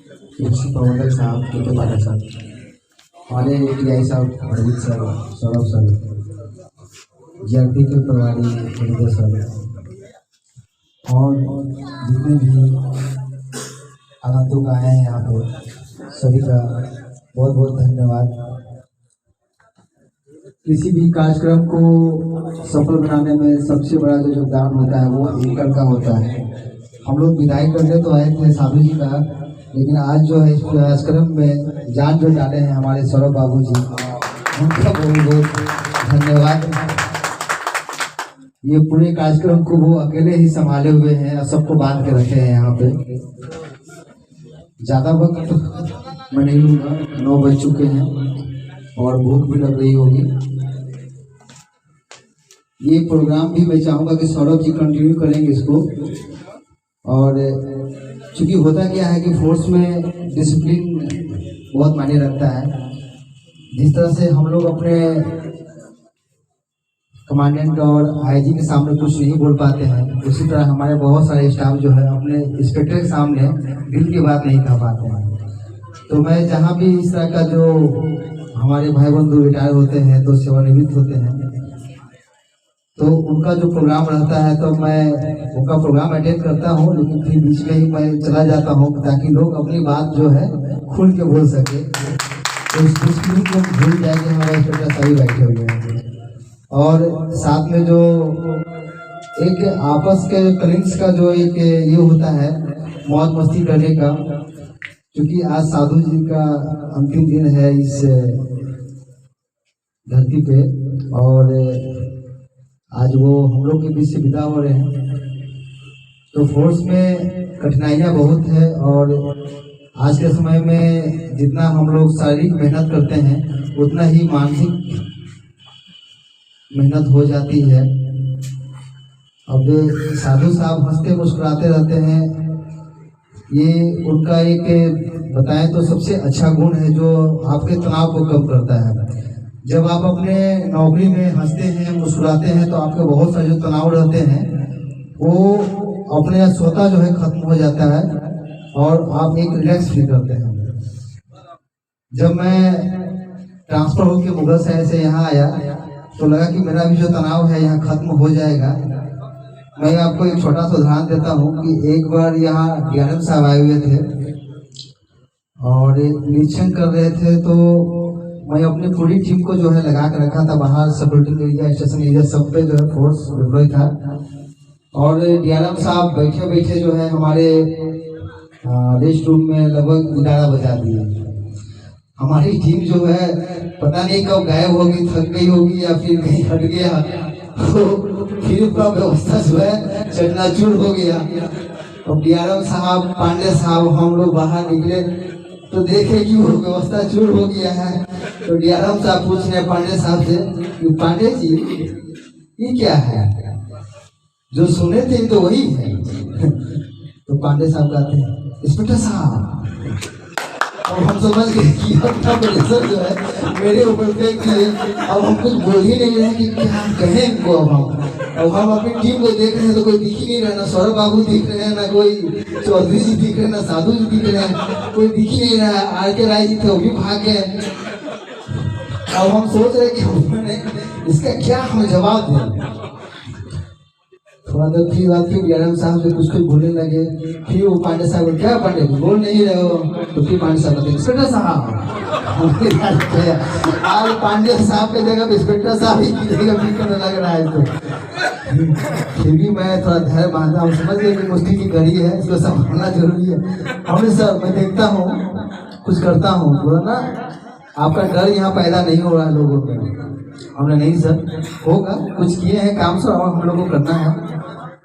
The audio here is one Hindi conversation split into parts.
कृषि प्रबंधक साहब के पाठक साहब, हमारे टीआई साहब Arvind sir, Saurabh sir, GRP के प्रभारी मैनेजर सर और जितने भी आगंतुक आए हैं यहाँ पे सभी का बहुत बहुत धन्यवाद। किसी भी कार्यक्रम को सफल बनाने में सबसे बड़ा जो योगदान होता है वो एंकर का होता है। हम लोग विदाई करने तो आए थे साधु जी का, लेकिन आज जो है इस कार्यक्रम में जान जो डाले हैं हमारे सौरभ बाबू जी, उनका बहुत बहुत धन्यवाद। ये पूरे कार्यक्रम को वो अकेले ही संभाले हुए हैं और सबको बांध के रखे हैं यहाँ पे। ज़्यादा वक्त मैं नहीं लूँगा, 9 बज चुके हैं और भूख भी लग रही होगी। ये प्रोग्राम भी मैं चाहूँगा कि सौरभ जी कंटिन्यू करेंगे इसको। और चूँकि होता क्या है कि फोर्स में डिसिप्लिन बहुत मायने रखता है। जिस तरह से हम लोग अपने कमांडेंट और आईजी के सामने कुछ नहीं बोल पाते हैं, उसी तरह हमारे बहुत सारे स्टाफ जो है अपने इंस्पेक्टर के सामने दिल की बात नहीं कह पाते हैं। तो मैं जहाँ भी इस तरह का जो हमारे भाई बंधु रिटायर होते हैं तो सेवानिवृत्त होते हैं, तो उनका जो प्रोग्राम रहता है तो मैं उनका प्रोग्राम अटेंड करता हूँ, लेकिन फिर बीच में ही मैं चला जाता हूँ ताकि लोग अपनी बात जो है खुल के बोल सके। तो इस डिसिप्लिन को भूल जाएंगे, हमारे इंस्पेक्टर सभी बैठे हुए हैं। और साथ में जो एक आपस के कलिंग्स का जो एक ये होता है मौज मस्ती करने का, क्योंकि आज साधु जी का अंतिम दिन है इस धरती पे और आज वो हम लोग के बीच से विदा हो रहे हैं। तो फोर्स में कठिनाइयाँ बहुत है और आज के समय में जितना हम लोग शारीरिक मेहनत करते हैं उतना ही मानसिक मेहनत हो जाती है। अब साधु साहब हंसते मुस्कुराते रहते हैं, ये उनका एक बताएं तो सबसे अच्छा गुण है जो आपके तनाव को कम करता है। जब आप अपने नौकरी में हंसते हैं मुस्कुराते हैं तो आपके बहुत सारे जो तनाव रहते हैं वो अपने स्वतः जो है खत्म हो जाता है और आप एक रिलैक्स फील करते हैं। जब मैं ट्रांसफर होकर मुगल शहर से यहाँ आया तो लगा कि मेरा भी जो तनाव है यहाँ खत्म हो जाएगा। मैं आपको एक छोटा सा उदाहरण देता हूँ कि एक बार यहाँ डीआरएम साहब आए हुए थे और निरीक्षण कर रहे थे, तो मैं अपनी पूरी टीम को जो है लगा के रखा था बाहर, सपोर्टिंग एरिया, स्टेशन एरिया, सब पे जो है फोर्स डिप्लॉय था। और डीआरएम साहब बैठे बैठे जो है हमारे रेस्ट रूम में लगभग 11 बजा दिए। हमारी टीम जो है पता नहीं कब गायब होगी, थक गई होगी या फिर कहीं हट गया, तो फिर उसका व्यवस्था जो है चकनाचूर हो गया। और डीआरएम साहब, पांडे साहब, हम लोग बाहर निकले तो देखे कि वो व्यवस्था चूर हो गया है। तो डीआरएम साहब पूछ रहे पांडे साहब से कि पांडे जी ये क्या है, जो सुने थे तो वही है। तो पांडे साहब कहते हैं इंस्पेक्टर साहब, और हम समझ गए कि अपना प्रेशर जो है मेरे ऊपर फेंक दिए। अब हम कुछ बोल ही नहीं रहे कि क्या कहें इनको। अब हम अपनी टीम को देख रहे हैं तो कोई दिख ही नहीं रहा, ना सौरभ बाबू दिख रहे हैं, ना कोई चौधरी जी दिख रहे हैं, ना साधु जी दिख रहे हैं, कोई दिख ही नहीं रहा है। आर.के. राय जी थे, वो भी भाग गए। अब हम सोच रहे कि उन्होंने इसका क्या हम जवाब दें। थोड़ा देर फिर बाद फिर डीआरएम साहब से कुछ बोलने लगे। फिर वो पांडे साहब, क्या पांडे बोल नहीं रहे हो? तो फिर पांडे साहब कहते इंस्पेक्टर साहब। आज पांडे साहब के जगह इंस्पेक्टर साहब ही की जगह भी करने लग रहा है। तो फिर भी मैं थोड़ा धैर्य बांधा हूँ, समझ गए कि मुश्किल की घड़ी है, इसको संभालना जरूरी है। हमने सर मैं देखता हूँ कुछ करता हूँ, बोला ना आपका डर यहाँ पैदा नहीं हो रहा है लोगों में। हमने नहीं सर होगा, कुछ किए हैं काम सर और हम लोगों को करना है।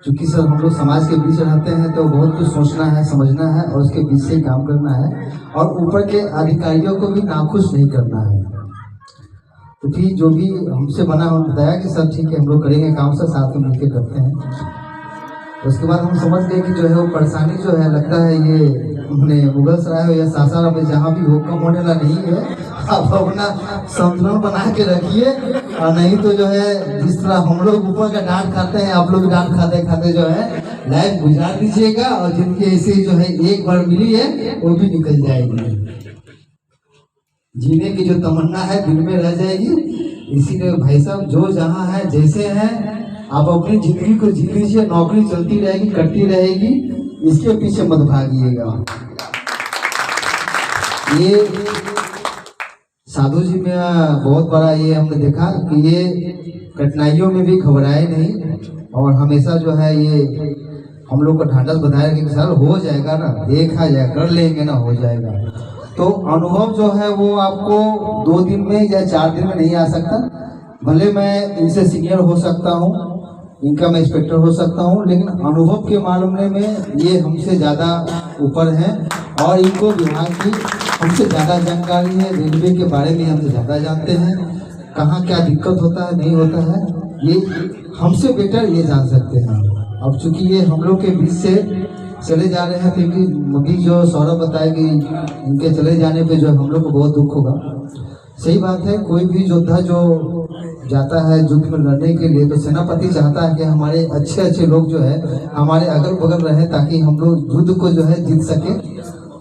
क्योंकि सर हम लोग समाज के बीच रहते हैं तो बहुत कुछ सोचना है, समझना है और उसके बीच से काम करना है और ऊपर के अधिकारियों को भी नाखुश नहीं करना है। तो फिर जो भी हमसे बना हम बताया कि सर ठीक है हम लोग करेंगे काम, सर साथ में मिलकर करते हैं। उसके बाद हम समझ गए कि जो है वो परेशानी जो है लगता है ये हमने मुगल सराय हो या सासाराम में जहाँ भी हो कम होने वाला नहीं है। आप अपना संतुलन बना के रखिए, और नहीं तो जो है जिस तरह हम लोग ऊपर का डांट खाते हैं, आप लोग डांट खाते खाते जो है लाइफ गुजार दीजिएगा, और जिनकी ऐसे जो है एक बार मिली है वो भी निकल जाएगी। जीने की जो तमन्ना है दिल में रह जाएगी। इसीलिए भाई साहब जो जहाँ है जैसे हैं आप अपनी जिंदगी को जी लीजिए। नौकरी चलती रहेगी, कटती रहेगी, इसके पीछे मत भागिएगा। ये साधु जी में बहुत बड़ा ये हमने देखा कि ये कठिनाइयों में भी घबराए नहीं, और हमेशा जो है ये हम लोग को ढांढस बताया कि सर हो जाएगा ना, देखा जाए, कर लेंगे ना, हो जाएगा। तो अनुभव जो है वो आपको 2 दिन में या 4 दिन में नहीं आ सकता। भले मैं इनसे सीनियर हो सकता हूँ, इनका मैं इंस्पेक्टर हो सकता हूँ, लेकिन अनुभव के मामले में ये हमसे ज़्यादा ऊपर हैं, और इनको विभाग की हमसे ज़्यादा जानकारी है, रेलवे के बारे में हमसे ज़्यादा जानते हैं, कहाँ क्या दिक्कत होता है नहीं होता है, ये हमसे बेटर ये जान सकते हैं। अब चूंकि ये हम लोग के बीच से चले जा रहे हैं, क्योंकि अभी जो सौरभ बताएगी इनके चले जाने पे जो हम लोग को बहुत दुख होगा। सही बात है, कोई भी योद्धा जो जाता है युद्ध में लड़ने के लिए, तो सेनापति चाहता है कि हमारे अच्छे अच्छे लोग जो है हमारे अगल बगल रहे, ताकि हम लोग युद्ध को जो है जीत सके।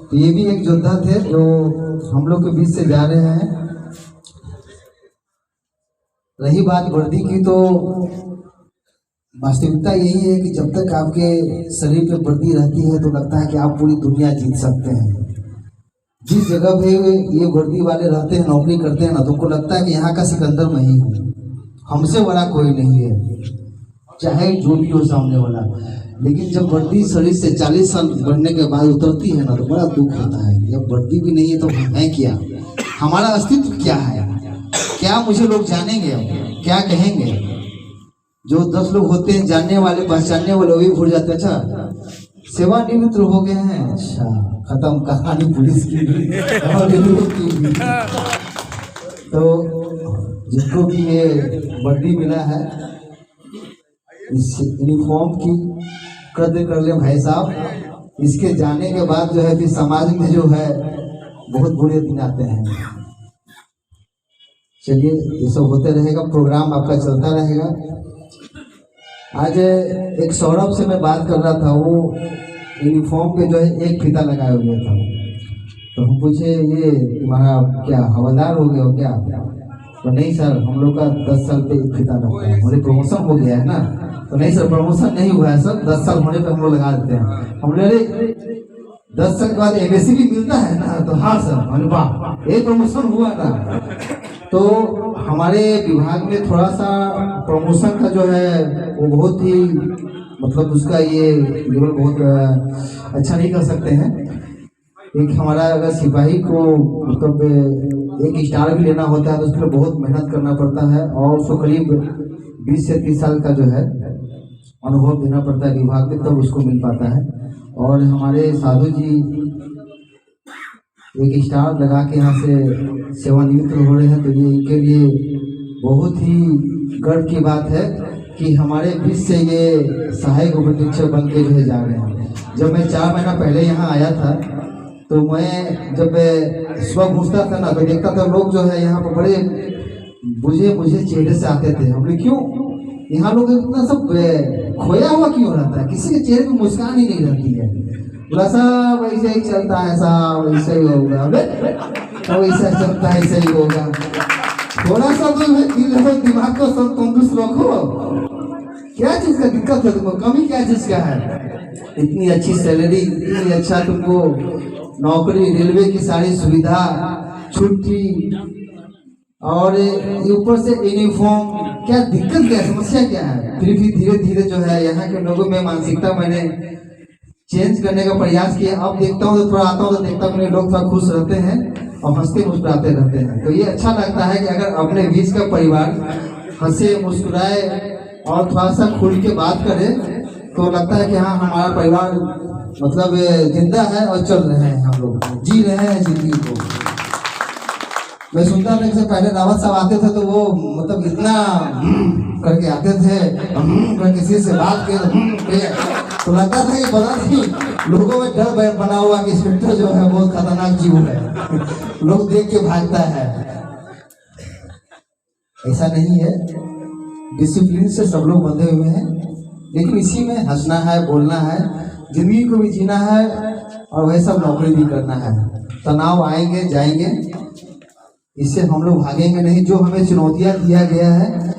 तो ये भी एक योद्धा थे जो हम लोग के बीच से जा रहे हैं। रही बात वर्दी की, तो वास्तविकता यही है कि जब तक आपके शरीर पे वर्दी रहती है तो लगता है कि आप पूरी दुनिया जीत सकते हैं। जिस जगह पे ये वर्दी वाले रहते हैं, नौकरी करते हैं ना, तो उनको लगता है कि यहाँ का सिकंदर मैं ही हूँ, हमसे बड़ा कोई नहीं है, चाहे जो भी हो सामने वाला। लेकिन जब वर्दी शरीर से 40 साल बढ़ने के बाद उतरती है ना, तो बड़ा दुख होता है। जब वर्दी भी नहीं है तो है क्या, हमारा अस्तित्व क्या है, क्या मुझे लोग जानेंगे, क्या कहेंगे। जो 10 लोग होते हैं जानने वाले, पहचानने वाले, वो भी भूल जाते हैं। अच्छा सेवानिवृत्त हो गए हैं, अच्छा खत्म कहानी पुलिस की भी और की भी। तो जिनको भी ये वर्दी मिला है, इस यूनिफॉर्म की कदर कर ले भाई साहब। इसके जाने के बाद जो है फिर समाज में जो है बहुत बुरे दिन आते हैं। चलिए ये सब होते रहेगा, प्रोग्राम आपका चलता रहेगा। आज एक सौरभ से मैं बात कर रहा था, वो यूनिफॉर्म पे जो है एक फीता लगाए हुए था। तो हम पूछे ये तुम्हारा क्या हवलदार हो गया हो क्या? तो नहीं सर, हम लोग का 10 साल पे एक फीता लगता है, हमारे प्रमोशन हो गया है ना। तो नहीं सर, प्रमोशन नहीं हुआ है सर, 10 साल होने पे हम लोग लगा देते हैं। हम लोग 10 साल के बाद एमएससी भी मिलता है ना। तो हाँ सर, हमने वाह ये प्रमोशन हुआ ना। तो हमारे विभाग में थोड़ा सा प्रमोशन का जो है वो बहुत ही मतलब उसका ये लेवल बहुत अच्छा नहीं कर सकते हैं। एक हमारा अगर सिपाही को मतलब एक स्टार भी लेना होता है तो उसके लिए बहुत मेहनत करना पड़ता है, और उसको करीब 20 से 30 साल का जो है अनुभव देना पड़ता है विभाग में, तब उसको मिल पाता है। और हमारे साधु जी एक स्टार लगा के यहाँ से सेवानिवृत्त हो रहे हैं, तो ये इनके लिए बहुत ही गर्व की बात है कि हमारे बीच से ये सहायक उप निरीक्षक बन के जो है जा रहे हैं। जब मैं 4 महीना पहले यहाँ आया था, तो मैं जब सुबह घुसता था ना, तो देखता था लोग जो है यहाँ पर बड़े बुझे चेहरे से आते थे। हम लोग क्यों यहाँ लोग इतना सब खोया हुआ क्यों रहता है, किसी के चेहरे में मुस्कान ही नहीं रहती है। बोला साहब वैसे ही चलता है साहब, वैसे ही होगा, तो वैसा चलता है ऐसे ही होगा। थोड़ा सा तो दिल हो, दिमाग को सब तंदुरुस्त रखो। क्या चीज का दिक्कत है तुमको, कमी क्या चीज का है? इतनी अच्छी सैलरी, इतनी अच्छा तुमको नौकरी, रेलवे की सारी सुविधा, छुट्टी, और ऊपर से यूनिफॉर्म, क्या दिक्कत क्या, समस्या क्या है? फिर भी धीरे धीरे जो है यहाँ के लोगों में मानसिकता मैंने चेंज करने का प्रयास किया। अब देखता हूँ तो थोड़ा आता हूँ तो देखता हूँ लोग थोड़ा खुश रहते हैं और हंसते मुस्कुराते रहते हैं। तो ये अच्छा लगता है कि अगर अपने बीच का परिवार हंसे मुस्कुराए और थोड़ा सा खुल के बात करे, तो लगता है कि हाँ हमारा परिवार मतलब जिंदा है और चल रहे हैं, हम लोग जी रहे हैं जिंदगी को। मैं सुनता था कि पहले रावत साहब आते थे तो वो मतलब इतना करके आते थे, किसी से बात के तो लगता था कि पता नहीं लोगों में डर बना हुआ कि इंस्पेक्टर जो है बहुत खतरनाक जीव है, लोग देख के भागता है। ऐसा नहीं है, डिसिप्लिन से सब लोग बंधे हुए हैं, लेकिन इसी में हंसना है, बोलना है, जिंदगी को भी जीना है और वह सब नौकरी भी करना है। तनाव आएंगे जाएंगे, इससे हम लोग भागेंगे नहीं। जो हमें चुनौतियां दिया गया है